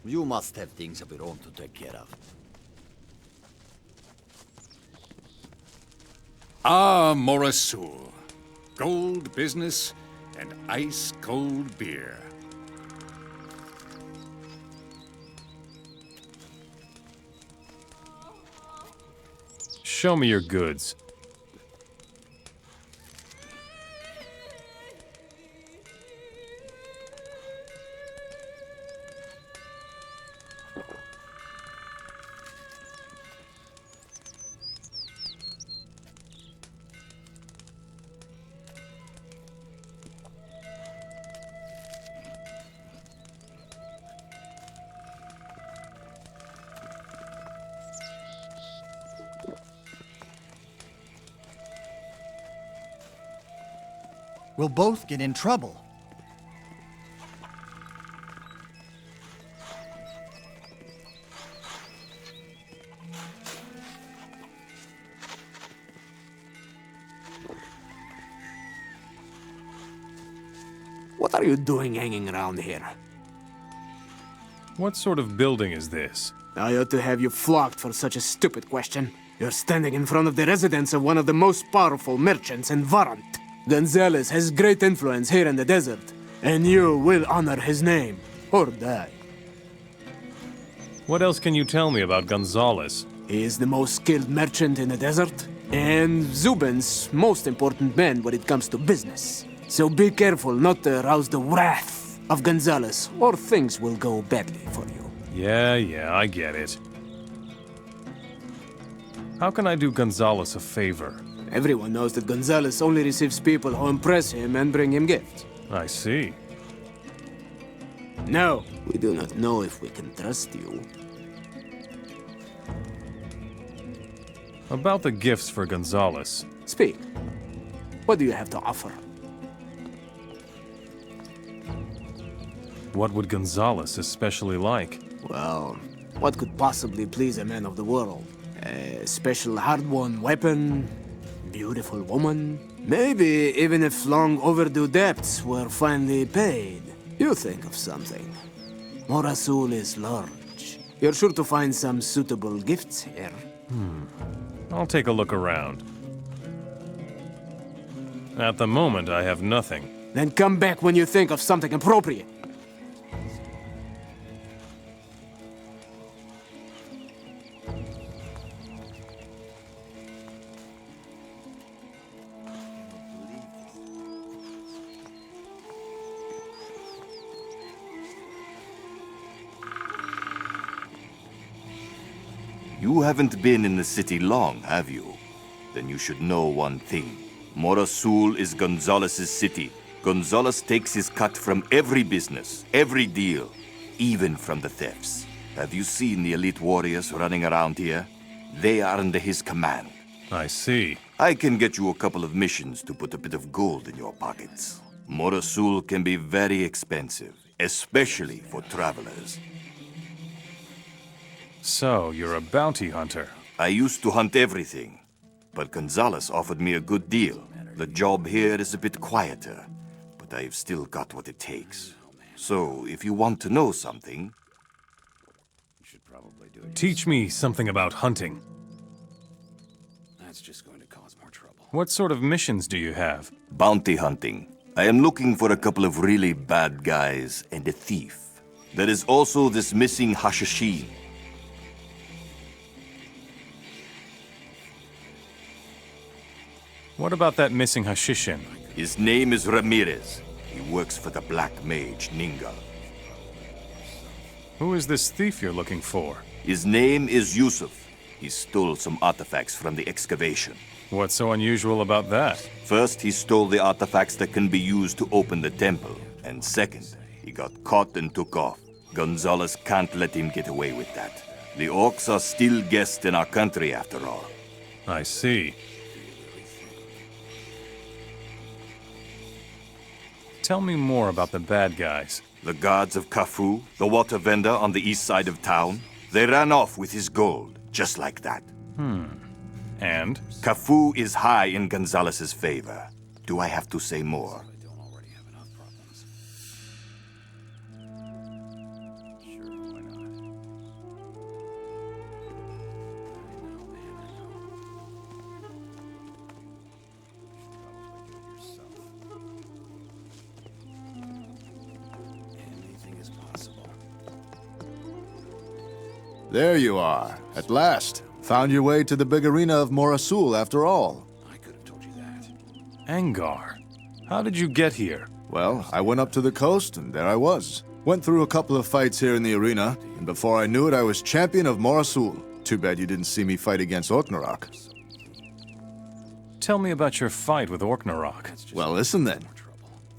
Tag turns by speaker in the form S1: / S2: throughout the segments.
S1: You must have things of your own to take care of.
S2: Ah, Mora. Gold business and ice-cold beer.
S3: Show me your goods.
S4: We'll both get in trouble.
S5: What are you doing hanging around here?
S3: What sort of building is this?
S5: I ought to have you flogged for such a stupid question. You're standing in front of the residence of one of the most powerful merchants in Varant. Gonzalez has great influence here in the desert, and you will honor his name, or die.
S3: What else can you tell me about Gonzalez?
S5: He is the most skilled merchant in the desert, and Zubin's most important man when it comes to business. So be careful not to arouse the wrath of Gonzalez, or things will go badly for you.
S3: Yeah, I get it. How can I do Gonzalez a favor?
S5: Everyone knows that Gonzalez only receives people who impress him and bring him gifts.
S3: I see.
S5: No, we do not know if we can trust you.
S3: About the gifts for Gonzalez.
S5: Speak. What do you have to offer?
S3: What would Gonzalez especially like?
S5: Well, what could possibly please a man of the world? A special hard-won weapon? Beautiful woman? Maybe even if long overdue debts were finally paid. You think of something. Morasul is large. You're sure to find some suitable gifts here.
S3: I'll take a look around. At the moment, I have nothing.
S5: Then come back when you think of something appropriate.
S6: You haven't been in the city long, have you? Then you should know one thing. Morasul is Gonzalez's city. Gonzalez takes his cut from every business, every deal, even from the thefts. Have you seen the elite warriors running around here? They are under his command.
S3: I see.
S6: I can get you a couple of missions to put a bit of gold in your pockets. Morasul can be very expensive, especially for travelers.
S3: So, you're a bounty hunter.
S6: I used to hunt everything, but Gonzalez offered me a good deal. The job here is a bit quieter, but I've still got what it takes. So, if you want to know something...
S3: Teach me something about hunting.
S2: That's just going to cause more trouble.
S3: What sort of missions do you have?
S6: Bounty hunting. I am looking for a couple of really bad guys and a thief. There is also this missing Hashashin.
S3: What about that missing Hashishin?
S6: His name is Ramirez. He works for the Black Mage, Ningal.
S3: Who is this thief you're looking for?
S6: His name is Yusuf. He stole some artifacts from the excavation.
S3: What's so unusual about that?
S6: First, he stole the artifacts that can be used to open the temple. And second, he got caught and took off. Gonzalez can't let him get away with that. The orcs are still guests in our country, after all.
S3: I see. Tell me more about the bad guys.
S6: The guards of Kafou, the water vendor on the east side of town, they ran off with his gold, just like that.
S3: And?
S6: Kafou is high in Gonzalez's favor. Do I have to say more?
S2: Don't already have enough problems. Sure, why not?
S7: There you are, at last. Found your way to the big arena of Mora Sul after all.
S2: I could have told you that.
S3: Angar, how did you get here?
S7: Well, I went up to the coast, and there I was. Went through a couple of fights here in the arena, and before I knew it, I was champion of Mora Sul. Too bad you didn't see me fight against Orknarok.
S3: Tell me about your fight with Orknarok.
S7: Well, listen then.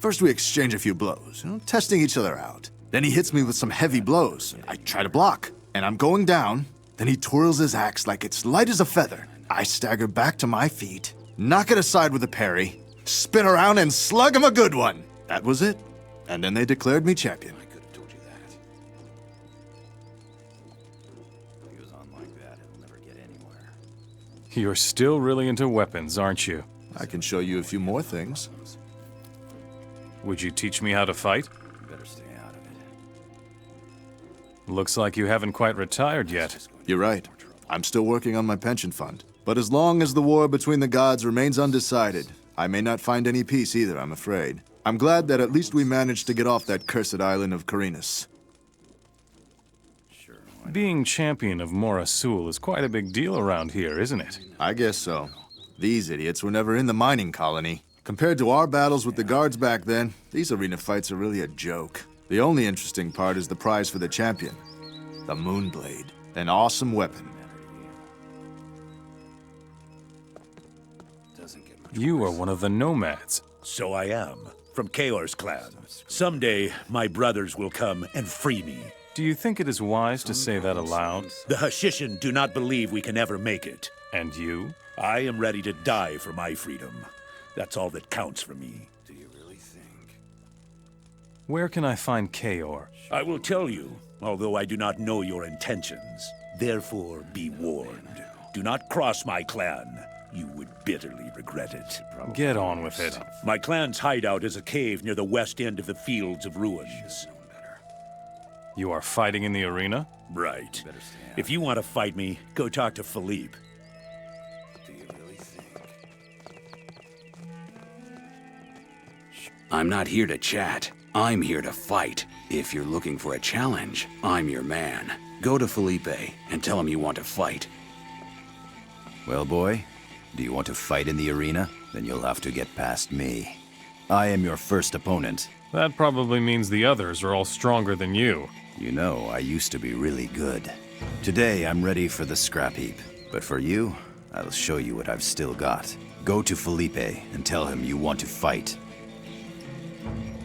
S7: First we exchange a few blows, testing each other out. Then he hits me with some heavy blows. I try to block, and I'm going down. Then he twirls his axe like it's light as a feather. I stagger back to my feet, knock it aside with a parry, spin around and slug him a good one. That was it. And then they declared me champion.
S2: I could have told you that.
S1: If he goes on like that, he'll never get anywhere.
S3: You're still really into weapons, aren't you?
S7: I can show you a few more things.
S3: Would you teach me how to fight?
S1: You better stay out of it.
S3: Looks like you haven't quite retired yet.
S7: You're right. I'm still working on my pension fund. But as long as the war between the gods remains undecided, I may not find any peace either, I'm afraid. I'm glad that at least we managed to get off that cursed island of Carinus.
S3: Being champion of Mora Sul is quite a big deal around here, isn't it?
S7: I guess so. These idiots were never in the mining colony. Compared to our battles with the guards back then, these arena fights are really a joke. The only interesting part is the prize for the champion. The Moonblade. An awesome weapon.
S3: You are one of the nomads.
S8: So I am, from Kaor's clan. Someday, my brothers will come and free me.
S3: Do you think it is wise to say that aloud?
S8: The Hashishin do not believe we can ever make it.
S3: And you?
S8: I am ready to die for my freedom. That's all that counts for me.
S2: Do you really think?
S3: Where can I find Kaor?
S8: I will tell you, although I do not know your intentions. Therefore, be warned. Do not cross my clan. You would bitterly regret it.
S3: Get on with it.
S8: My clan's hideout is a cave near the west end of the Fields of Ruins.
S3: You are fighting in the arena?
S8: Right. If you want to fight me, go talk to Philippe.
S2: Do you really think?
S1: I'm not here to chat. I'm here to fight. If you're looking for a challenge, I'm your man. Go to Felipe and tell him you want to fight. Well, boy, do you want to fight in the arena? Then you'll have to get past me. I am your first opponent.
S3: That probably means the others are all stronger than you.
S1: You know, I used to be really good. Today, I'm ready for the scrap heap. But for you, I'll show you what I've still got. Go to Felipe and tell him you want to fight.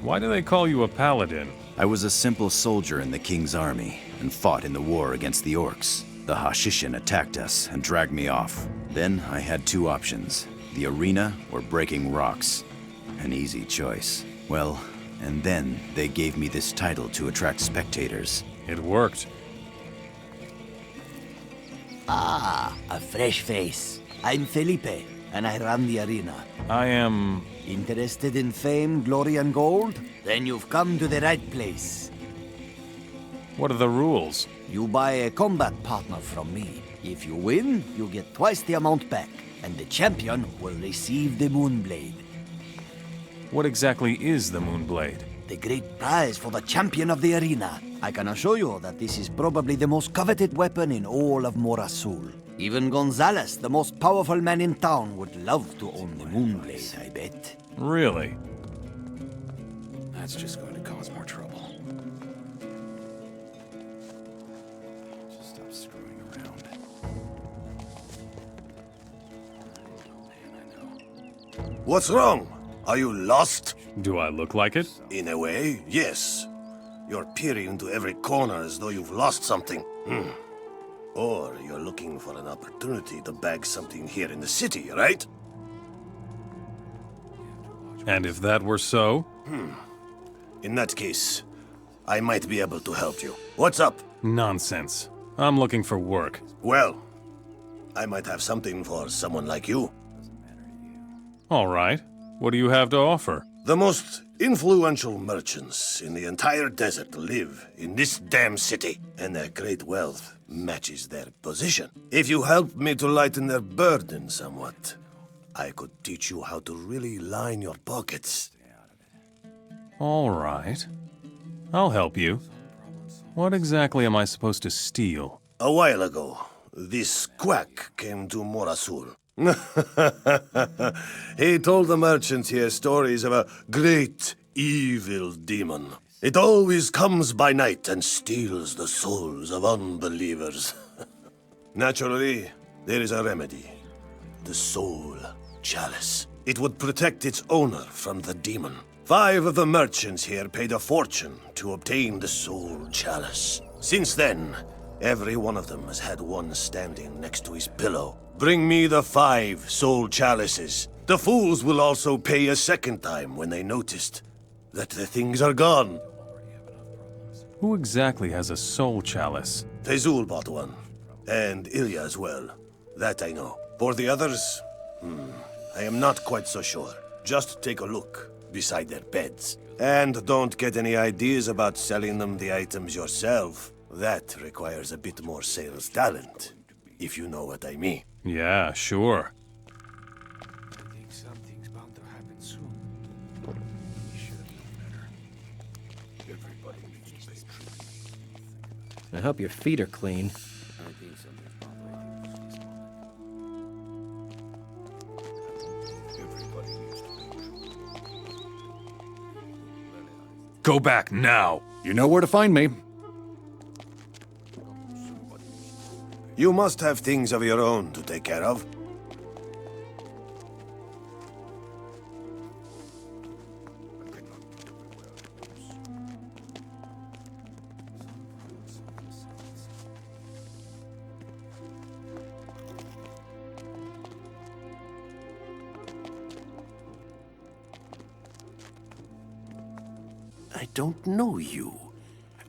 S3: Why do they call you a paladin?
S1: I was a simple soldier in the king's army and fought in the war against the orcs. The Hashishin attacked us and dragged me off. Then I had two options, the arena or breaking rocks. An easy choice. Well, and then they gave me this title to attract spectators.
S3: It worked.
S9: Ah, a fresh face. I'm Felipe, and I run the arena.
S3: I am...
S9: Interested in fame, glory, and gold? Then you've come to the right place.
S3: What are the rules?
S9: You buy a combat partner from me. If you win, you get twice the amount back, and the champion will receive the Moonblade.
S3: What exactly is the Moonblade?
S9: The great prize for the champion of the arena. I can assure you that this is probably the most coveted weapon in all of Mora Sul. Even Gonzalez, the most powerful man in town, would love to own the Moonblade, I bet.
S3: Really?
S2: That's just going to cause more trouble. Just stop screwing around. Man, I know.
S10: What's wrong? Are you lost?
S3: Do I look like it?
S10: In a way, yes. You're peering into every corner as though you've lost something. Or you're looking for an opportunity to bag something here in the city, right?
S3: And if that were so?
S10: In that case, I might be able to help you. What's up?
S3: Nonsense. I'm looking for work.
S10: Well, I might have something for someone like you.
S3: All right. What do you have to offer?
S10: The most influential merchants in the entire desert live in this damn city, and their great wealth matches their position. If you help me to lighten their burden somewhat, I could teach you how to really line your pockets.
S3: All right. I'll help you. What exactly am I supposed to steal?
S10: A while ago, this quack came to Mora Sul. He told the merchants here stories of a great evil demon. It always comes by night and steals the souls of unbelievers. Naturally, there is a remedy. The Soul Chalice. It would protect its owner from the demon. 5 of the merchants here paid a fortune to obtain the Soul Chalice. Since then, every one of them has had one standing next to his pillow. Bring me the 5 Soul Chalices. The fools will also pay a second time when they noticed that the things are gone.
S3: Who exactly has a soul chalice?
S10: Fezul bought one. And Ilya as well. That I know. For the others, I am not quite so sure. Just take a look beside their beds. And don't get any ideas about selling them the items yourself. That requires a bit more sales talent, if you know what I mean.
S3: Yeah, sure.
S2: I think something's bound to happen soon. We should have known better. Everybody needs to be treated.
S11: I hope your feet are clean.
S2: I think something's bound to happen soon. Everybody needs to be treated.
S3: Go back now!
S12: You know where to find me.
S10: You must have things of your own to take care of.
S13: I don't know you.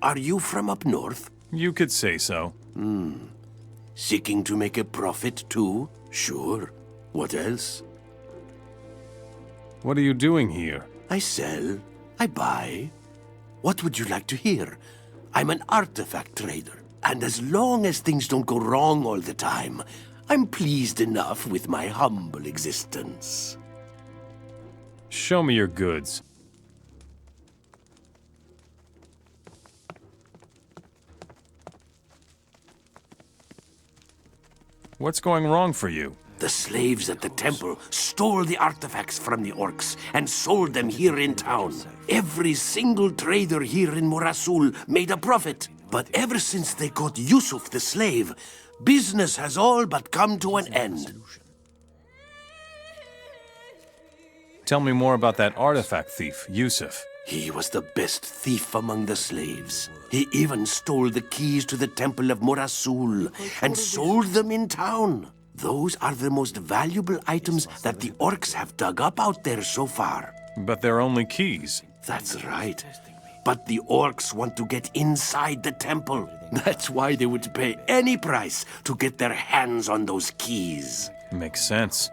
S13: Are you from up north?
S3: You could say so.
S13: Seeking to make a profit too? Sure. What else?
S3: What are you doing here?
S13: I sell. I buy. What would you like to hear? I'm an artifact trader. And as long as things don't go wrong all the time, I'm pleased enough with my humble existence.
S3: Show me your goods. What's going wrong for you?
S13: The slaves at the temple stole the artifacts from the orcs and sold them here in town. Every single trader here in Mora Sul made a profit. But ever since they caught Yusuf the slave, business has all but come to an end.
S3: Tell me more about that artifact thief, Yusuf.
S13: He was the best thief among the slaves. He even stole the keys to the temple of Mora Sul and sold them in town. Those are the most valuable items that the orcs have dug up out there so far.
S3: But they're only keys.
S13: That's right. But the orcs want to get inside the temple. That's why they would pay any price to get their hands on those keys.
S3: Makes sense.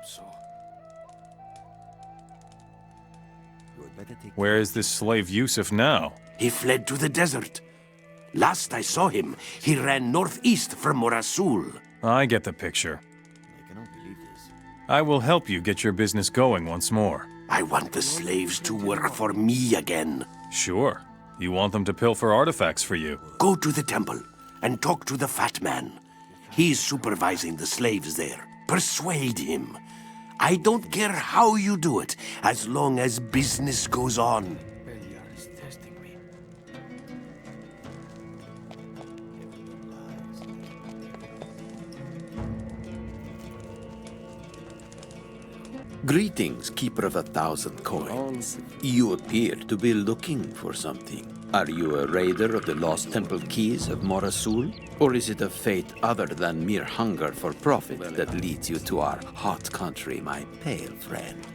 S3: Where is this slave Yusuf now?
S13: He fled to the desert. Last I saw him, he ran northeast from Mora Sul.
S3: I get the picture. I will help you get your business going once more.
S13: I want the slaves to work for me again.
S3: Sure. You want them to pilfer artifacts for you.
S13: Go to the temple and talk to the fat man. He's supervising the slaves there. Persuade him. I don't care how you do it, as long as business goes on.
S14: Greetings, Keeper of 1,000 coins. You appear to be looking for something. Are you a raider of the lost temple keys of Mora Sul? Or is it a fate other than mere hunger for profit that leads you to our hot country, my pale friend?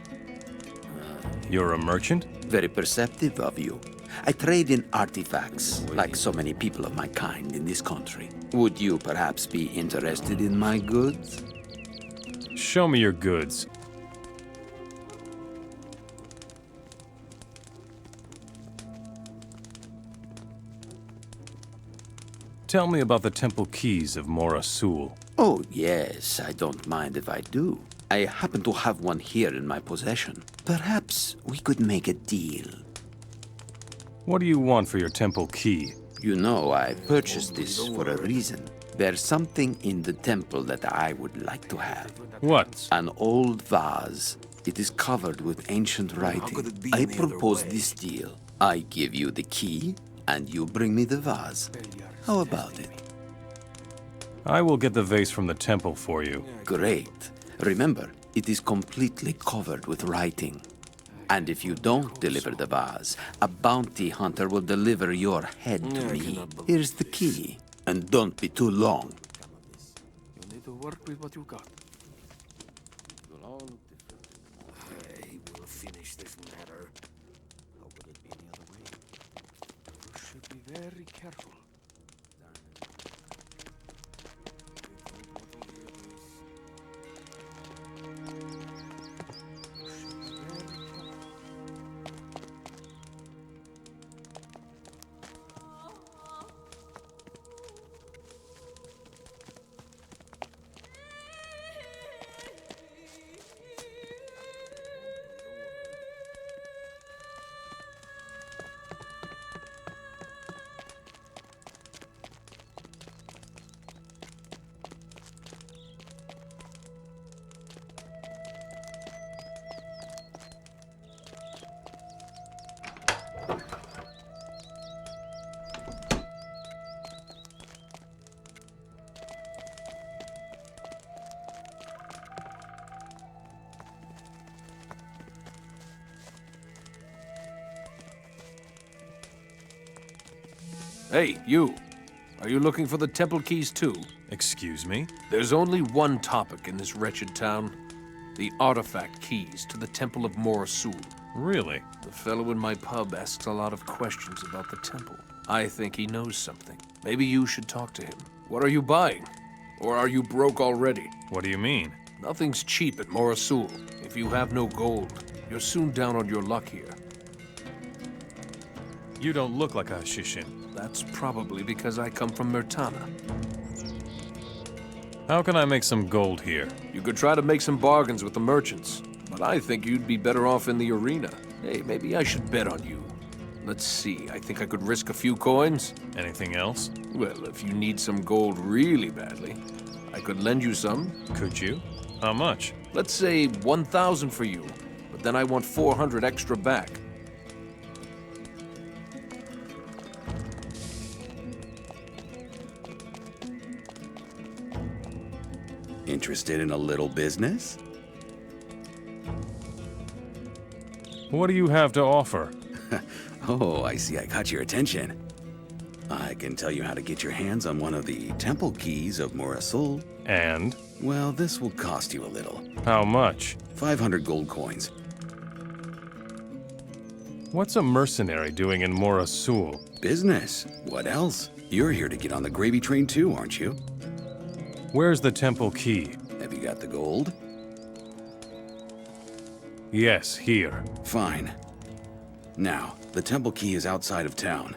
S3: You're a merchant?
S14: Very perceptive of you. I trade in artifacts, like so many people of my kind in this country. Would you perhaps be interested in my goods?
S3: Show me your goods. Tell me about the temple keys of Mora Sul.
S14: Oh, yes, I don't mind if I do. I happen to have one here in my possession. Perhaps we could make a deal.
S3: What do you want for your temple key?
S14: You know, I purchased this for a reason. There's something in the temple that I would like to have.
S3: What?
S14: An old vase. It is covered with ancient writing. I propose this deal. I give you the key, and you bring me the vase. How about it?
S3: I will get the vase from the temple for you.
S14: Great. Remember, it is completely covered with writing. And if you don't deliver the vase, a bounty hunter will deliver your head to me. Here's the key. And don't be too long.
S2: You need to work with what you got. I will finish this matter. How could it be any other way? You should be very careful.
S11: Hey, you. Are you looking for the temple keys too?
S3: Excuse me?
S11: There's only one topic in this wretched town. The artifact keys to the Temple of Mora.
S3: Really?
S11: The fellow in my pub asks a lot of questions about the temple. I think he knows something. Maybe you should talk to him. What are you buying? Or are you broke already?
S3: What do you mean?
S11: Nothing's cheap at Mora. If you have no gold, you're soon down on your luck here.
S3: You don't look like a Hashishin.
S11: That's probably because I come from Murtana.
S3: How can I make some gold here?
S11: You could try to make some bargains with the merchants, but I think you'd be better off in the arena. Hey, maybe I should bet on you. Let's see, I think I could risk a few coins.
S3: Anything else?
S11: Well, if you need some gold really badly, I could lend you some.
S3: Could you? How much?
S11: Let's say 1,000 for you, but then I want 400 extra back.
S6: Interested in a little business?
S3: What do you have to offer?
S6: Oh, I see I caught your attention. I can tell you how to get your hands on one of the temple keys of Mora.
S3: And?
S6: Well, this will cost you a little.
S3: How much?
S6: 500 gold coins.
S3: What's a mercenary doing in Mora?
S6: Business. What else? You're here to get on the gravy train too, aren't you?
S3: Where's the temple key?
S6: Have you got the gold?
S3: Yes, here.
S6: Fine. Now, the temple key is outside of town.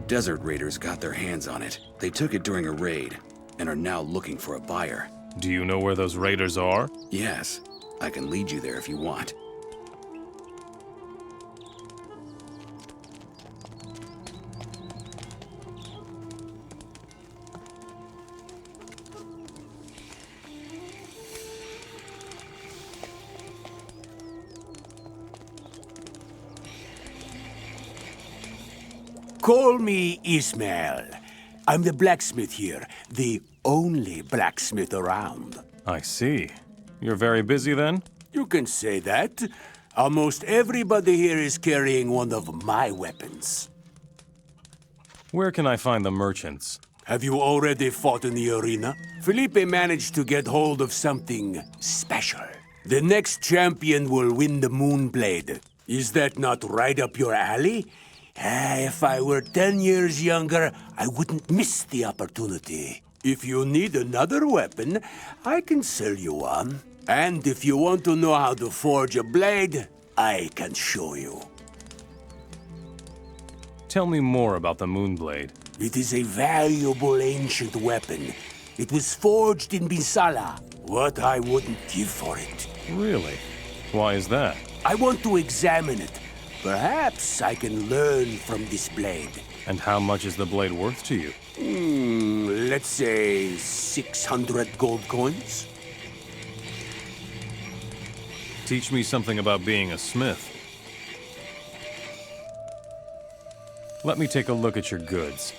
S6: Desert raiders got their hands on it. They took it during a raid, and are now looking for a buyer.
S3: Do you know where those raiders are?
S6: Yes. I can lead you there if you want.
S13: Call me Ismail. I'm the blacksmith here, the only blacksmith around.
S3: I see. You're very busy then?
S13: You can say that. Almost everybody here is carrying one of my weapons.
S3: Where can I find the merchants?
S13: Have you already fought in the arena? Felipe managed to get hold of something special. The next champion will win the Moonblade. Is that not right up your alley? If I were 10 years younger, I wouldn't miss the opportunity. If you need another weapon, I can sell you one. And if you want to know how to forge a blade, I can show you.
S3: Tell me more about the Moonblade.
S13: It is a valuable ancient weapon. It was forged in Binsala. What I wouldn't give for it.
S3: Really? Why is that?
S13: I want to examine it. Perhaps I can learn from this blade.
S3: And how much is the blade worth to you?
S13: let's say 600 gold coins?
S3: Teach me something about being a smith. Let me take a look at your goods.